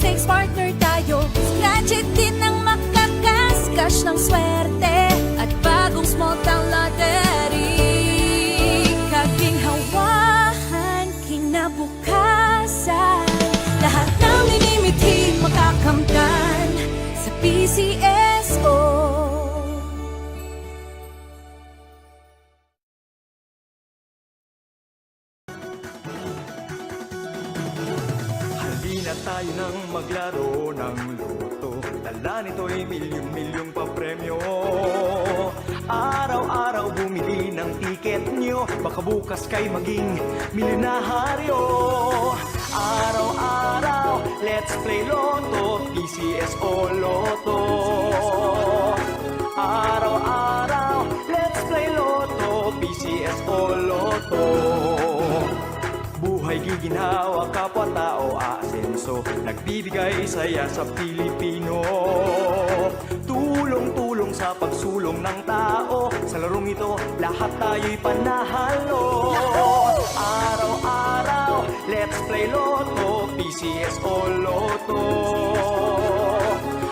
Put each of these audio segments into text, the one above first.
stakes partner tayo. Scratch it din ang makakas-cash ng swerte at bagong small town lottery. Kaginhawahan, kinabukasan, lahat ng minimithi makakamtan sa PCSO. Halina tayo nang maglaro ng loto. Dala nito'y milyong-milyong papremyo. Araw-araw bumili ng tiket nyo, baka bukas kay maging milyonaryo. Araw-araw, let's play Lotto, PCSO Lotto. Araw-araw, let's play Lotto, PCSO Lotto. Buhay giginhawa, kapwa-tao aasenso, nagbibigay saya sa Pilipino. Tulong-tulong sa pagsulong ng tao, sa larong ito lahat tayo'y panahalo. Araw-araw, let's play Lotto, PCSO Lotto.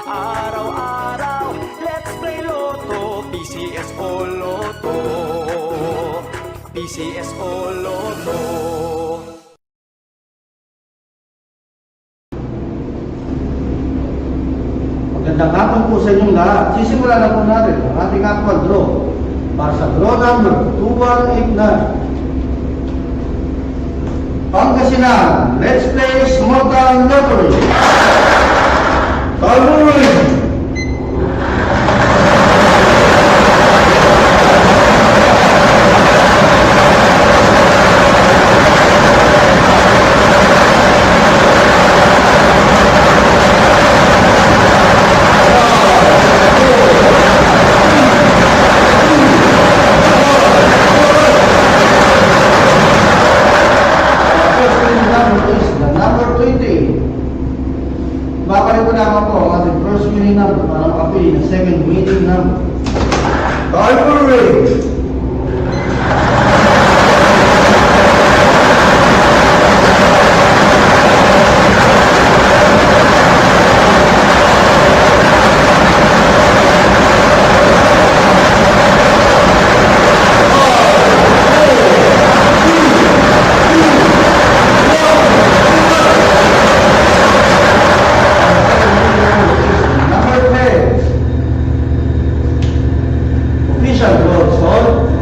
Araw-araw, let's play Lotto, PCSO Lotto. PCSO Lotto. Magandang hapon po sa inyong lahat. Sisimulan na po natin ang ating actual draw para sa draw number 2189. Pangasinan, let's play small town lottery. Kalburin! Babalik ko naman po ang ating first winning number para makapili ng second winning number. Calvary!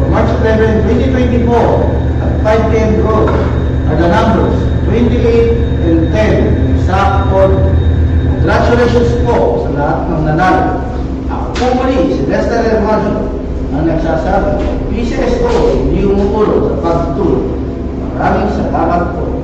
March 11, 2024 at 5 p.m. draw are the numbers 28 and 10 exact order. Congratulations po sa lahat ng nanalo. Ako po muli, si Lester Hermano, ang nagsasabi, PCSO, hindi umuulo sa pagtulong. Maraming salamat po.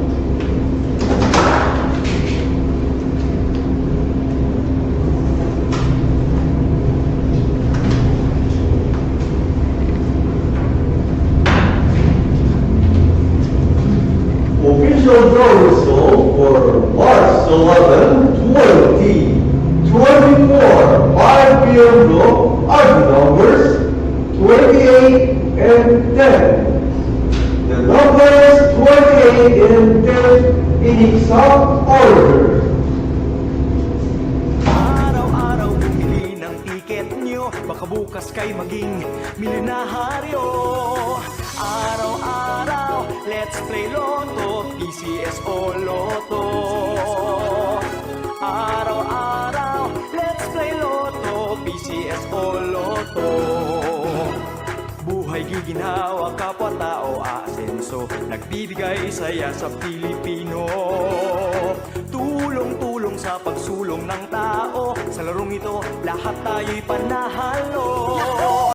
Official draw result for March 11, 2024 5 p.m. draw are the numbers 28 and 10. The numbers 28 and 10 in exact order. Araw-araw bumili ng tiket nyo, baka bukas kay maging milyonaryo. Araw-araw, let's play Lotto, PCSO Lotto. Araw-araw, let's play Lotto, PCSO Lotto. Buhay giginhawa, kapwa-tao aasenso, nagbibigay saya sa Pilipino. Tulong-tulong sa pagsulong ng tao, sa larong ito lahat tayo'y panahalo.